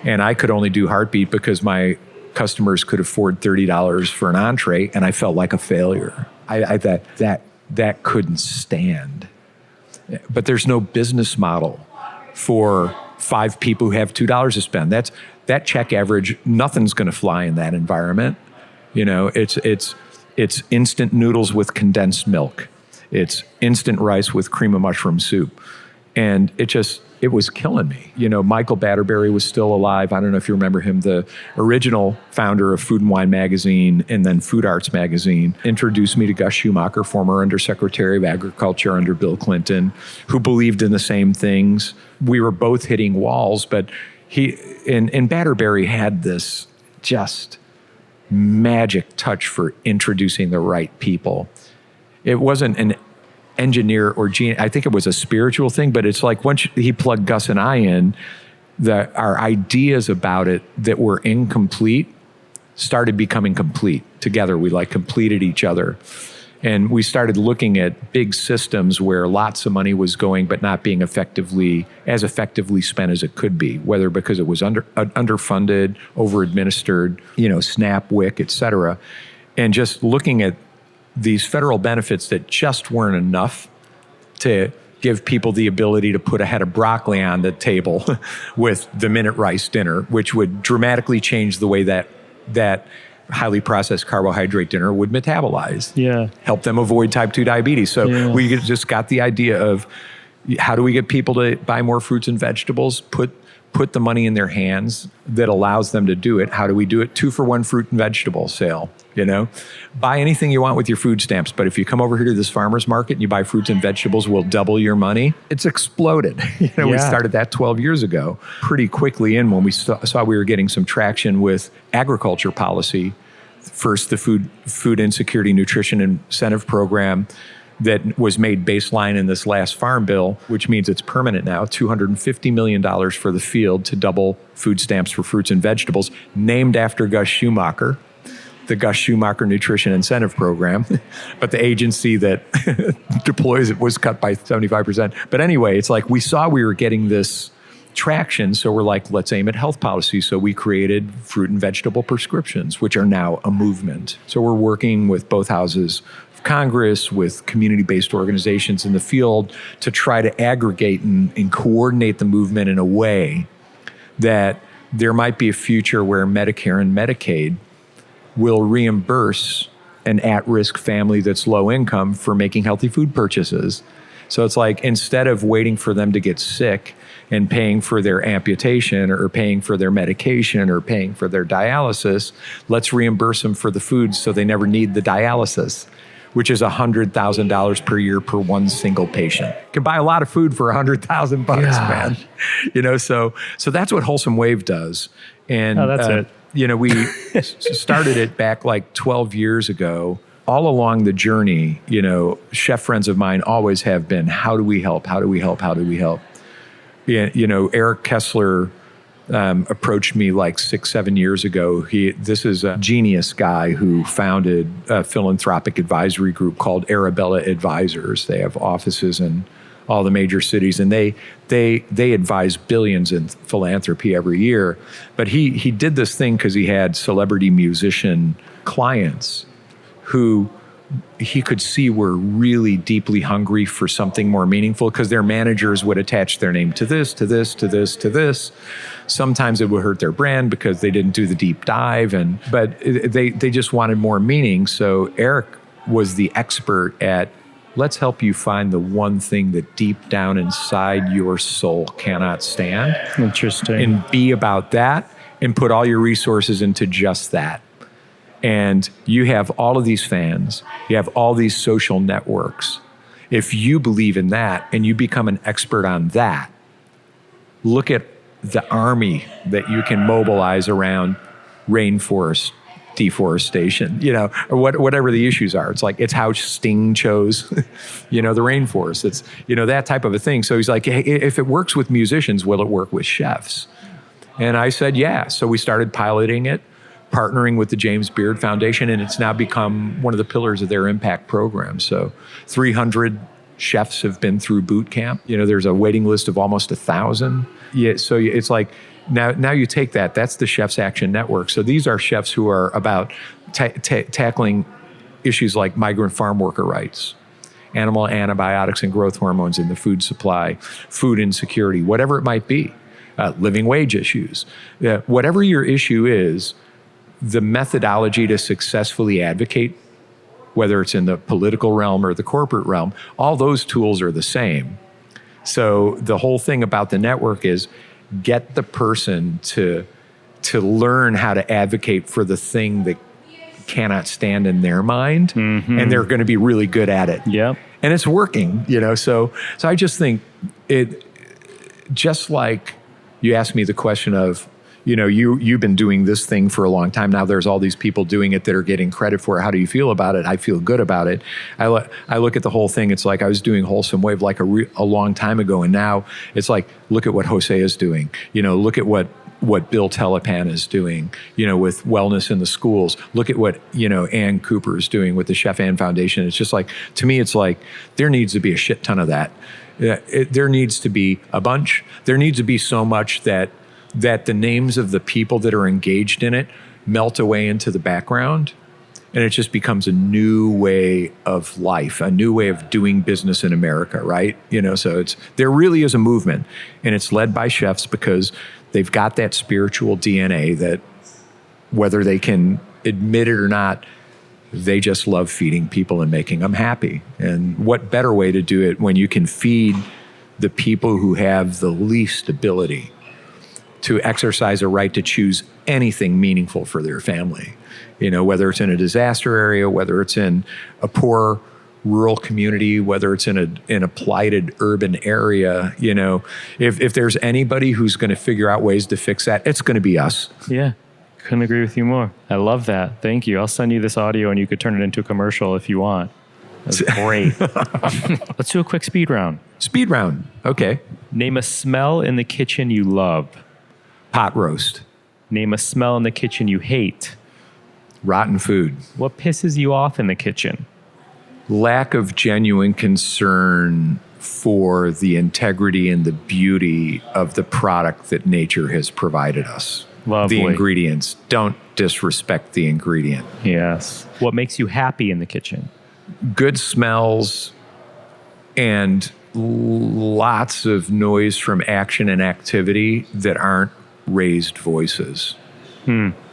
and I could only do Heartbeat because my customers could afford $30 for an entree, and I felt like a failure. I thought that couldn't stand. But there's no business model for 5 people who have $2 to spend. That check average, nothing's going to fly in that environment. It's instant noodles with condensed milk. It's instant rice with cream of mushroom soup. And it was killing me. Michael Batterberry was still alive. I don't know if you remember him, the original founder of Food and Wine magazine and then Food Arts magazine, introduced me to Gus Schumacher, former Undersecretary of Agriculture under Bill Clinton, who believed in the same things. We were both hitting walls, but and Batterberry had this just magic touch for introducing the right people. It wasn't an engineer or genius. I think it was a spiritual thing, but it's like once he plugged Gus and I in, our ideas about it that were incomplete started becoming complete together. We completed each other. And we started looking at big systems where lots of money was going, but not being effectively spent as it could be, whether because it was underfunded, over-administered, SNAP, WIC, et cetera. And just looking at these federal benefits that just weren't enough to give people the ability to put a head of broccoli on the table with the minute rice dinner, which would dramatically change the way that that highly processed carbohydrate dinner would metabolize. Yeah. Help them avoid type 2 diabetes. So we just got the idea of how do we get people to buy more fruits and vegetables, put the money in their hands that allows them to do it. How do we do it? 2-for-1 fruit and vegetable sale, Buy anything you want with your food stamps, but if you come over here to this farmer's market and you buy fruits and vegetables, we'll double your money. It's exploded. We started that 12 years ago. Pretty quickly in when we saw we were getting some traction with agriculture policy. First, the Food Insecurity Nutrition Incentive Program that was made baseline in this last farm bill, which means it's permanent now, $250 million for the field to double food stamps for fruits and vegetables, named after Gus Schumacher, the Gus Schumacher Nutrition Incentive Program. But the agency that deploys it was cut by 75%. But anyway, it's like we saw we were getting this traction, so we're like, let's aim at health policy. So we created fruit and vegetable prescriptions, which are now a movement. So we're working with both houses of Congress, with community-based organizations in the field to try to aggregate and coordinate the movement in a way that there might be a future where Medicare and Medicaid will reimburse an at-risk family that's low income for making healthy food purchases. So it's like, instead of waiting for them to get sick and paying for their amputation or paying for their medication or paying for their dialysis, let's reimburse them for the food so they never need the dialysis, which is $100,000 per year per one single patient. You can buy a lot of food for $100,000, man. So that's what Wholesome Wave does. And that's it. We started it back like 12 years ago. All along the journey, chef friends of mine always have been, how do we help? How do we help? How do we help? Eric Kessler approached me like 6-7 years ago. This is a genius guy who founded a philanthropic advisory group called Arabella Advisors. They have offices in all the major cities, and they advise billions in philanthropy every year. But he did this thing because he had celebrity musician clients who he could see were really deeply hungry for something more meaningful, because their managers would attach their name to this, to this, to this, to this. Sometimes it would hurt their brand because they didn't do the deep dive, but they just wanted more meaning. So Eric was the expert at, let's help you find the one thing that deep down inside your soul cannot stand. Interesting. And be about that and put all your resources into just that. And you have all of these fans, you have all these social networks. If you believe in that and you become an expert on that, look at the army that you can mobilize around rainforest deforestation, or whatever the issues are. It's like, it's how Sting chose, the rainforest. It's, that type of a thing. So he's like, hey, if it works with musicians, will it work with chefs? And I said, yeah. So we started piloting it, partnering with the James Beard Foundation, and it's now become one of the pillars of their impact program. So 300 chefs have been through boot camp. There's a waiting list of almost 1,000. Yeah, so it's like, now you take that's the Chefs Action Network. So these are chefs who are about tackling issues like migrant farm worker rights, animal antibiotics and growth hormones in the food supply, food insecurity, whatever it might be, living wage issues. Whatever your issue is, the methodology to successfully advocate, whether it's in the political realm or the corporate realm, all those tools are the same. So the whole thing about the network is get the person to learn how to advocate for the thing that cannot stand in their mind, and they're going to be really good at it. Yeah. And it's working, So I just think it, just like you asked me the question of, you've been doing this thing for a long time. Now there's all these people doing it that are getting credit for it. How do you feel about it? I feel good about it. I look at the whole thing. It's like I was doing Wholesome Wave like a long time ago. And now it's like, look at what Jose is doing. Look at what Bill Telepan is doing, with wellness in the schools. Look at what, Ann Cooper is doing with the Chef Ann Foundation. It's just like, to me, it's like there needs to be a shit ton of that. There needs to be a bunch. There needs to be so much that the names of the people that are engaged in it melt away into the background, and it just becomes a new way of life, a new way of doing business in America, right? So there really is a movement, and it's led by chefs because they've got that spiritual DNA that whether they can admit it or not, they just love feeding people and making them happy. And what better way to do it when you can feed the people who have the least ability to exercise a right to choose anything meaningful for their family. Whether it's in a disaster area, whether it's in a poor rural community, whether it's in a blighted urban area, if there's anybody who's going to figure out ways to fix that, it's going to be us. Yeah. Couldn't agree with you more. I love that. Thank you. I'll send you this audio and you could turn it into a commercial if you want. That's great. Let's do a quick speed round. Speed round. Okay. Name a smell in the kitchen you love. Pot roast. Name a smell in the kitchen you hate. Rotten food. What pisses you off in the kitchen? Lack of genuine concern for the integrity and the beauty of the product that nature has provided us. Lovely. The ingredients. Don't disrespect the ingredient. Yes. What makes you happy in the kitchen? Good smells and lots of noise from action and activity that aren't raised voices.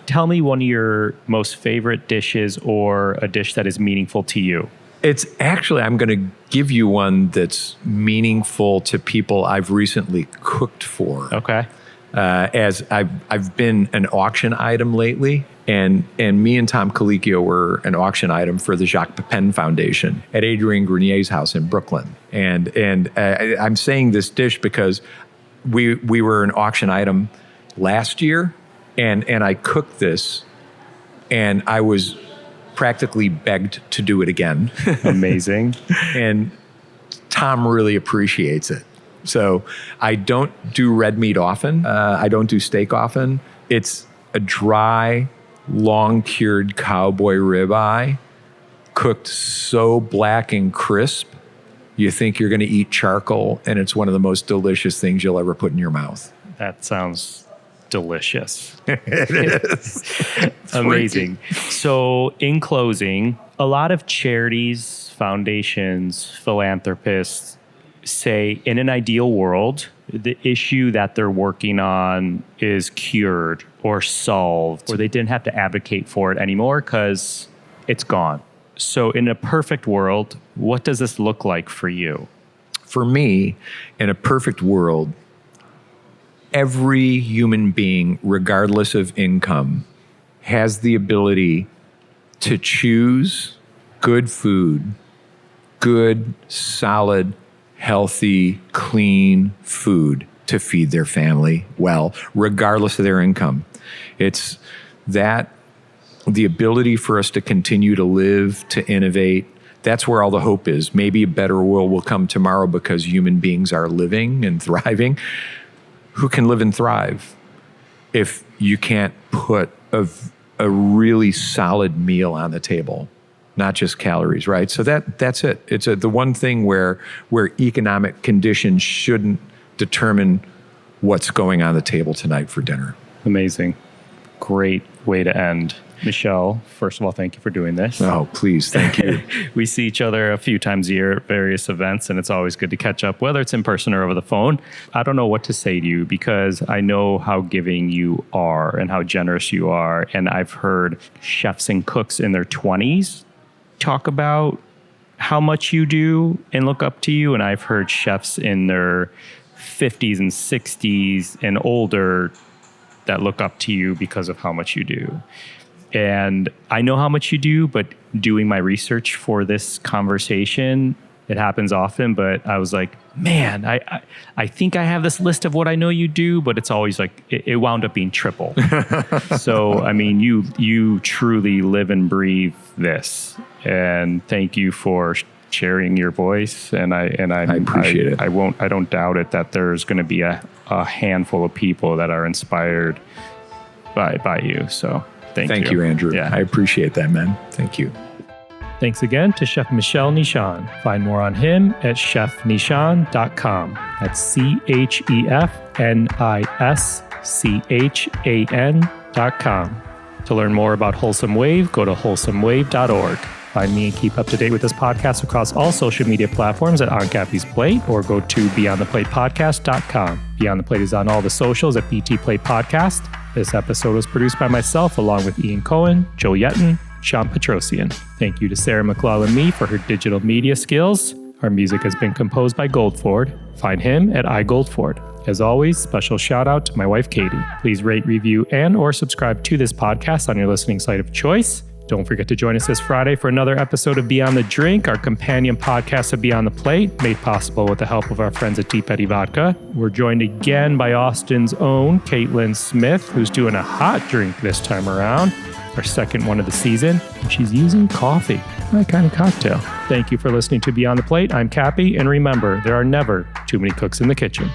Tell me one of your most favorite dishes or a dish that is meaningful to you. It's actually, I'm going to give you one that's meaningful to people I've recently cooked for. Okay. As I've been an auction item lately, and me and Tom Colicchio were an auction item for the Jacques Pepin Foundation at Adrienne Grenier's house in Brooklyn. And I'm saying this dish because we were an auction item last year, and I cooked this, and I was practically begged to do it again. Amazing. And Tom really appreciates it. So I don't do red meat often. I don't do steak often. It's a dry, long-cured cowboy ribeye, cooked so black and crisp, you think you're going to eat charcoal, and it's one of the most delicious things you'll ever put in your mouth. That sounds delicious. It is. Amazing. So in closing, a lot of charities, foundations, philanthropists say in an ideal world, the issue that they're working on is cured or solved, or they didn't have to advocate for it anymore because it's gone. So in a perfect world, what does this look like for you? For me, in a perfect world, every human being, regardless of income, has the ability to choose good food, good, solid, healthy, clean food to feed their family well, regardless of their income. It's that the ability for us to continue to live, to innovate, that's where all the hope is. Maybe a better world will come tomorrow because human beings are living and thriving. Who can live and thrive if you can't put a really solid meal on the table? Not just calories, right? So that's it. It's the one thing where economic conditions shouldn't determine what's going on the table tonight for dinner. Amazing. Great way to end. Michel, first of all, thank you for doing this. Oh, please. Thank you. We see each other a few times a year at various events, and it's always good to catch up, whether it's in person or over the phone. I don't know what to say to you because I know how giving you are and how generous you are. And I've heard chefs and cooks in their 20s talk about how much you do and look up to you. And I've heard chefs in their 50s and 60s and older that look up to you because of how much you do. And I know how much you do, but doing my research for this conversation, it happens often, but I was like, man, I think I have this list of what I know you do, but it's always like, it wound up being triple. So, I mean, you truly live and breathe this. And thank you for sharing your voice. And I appreciate it. I don't doubt it that there's going to be a handful of people that are inspired by you. So thank you, Andrew. Yeah. I appreciate that, man. Thank you. Thanks again to Chef Michel Nischan. Find more on him at chefnischan.com. That's ChefNischan.com. To learn more about Wholesome Wave, go to wholesomewave.org. Find me and keep up to date with this podcast across all social media platforms at On Cappy's Plate, or go to beyondtheplatepodcast.com. Beyond the Plate is on all the socials at BT Plate Podcast. This episode was produced by myself along with Ian Cohen, Joe Yetton, Sean Petrosian. Thank you to Sarah McLaughlin-Mee for her digital media skills. Our music has been composed by Goldford. Find him at iGoldford. As always, special shout out to my wife, Katie. Please rate, review, and or subscribe to this podcast on your listening site of choice. Don't forget to join us this Friday for another episode of Beyond the Drink, our companion podcast of Beyond the Plate, made possible with the help of our friends at Deep Eddy Vodka. We're joined again by Austin's own Caitlin Smith, who's doing a hot drink this time around, our second one of the season, and she's using coffee, my kind of cocktail. Thank you for listening to Beyond the Plate. I'm Cappy, and remember, there are never too many cooks in the kitchen.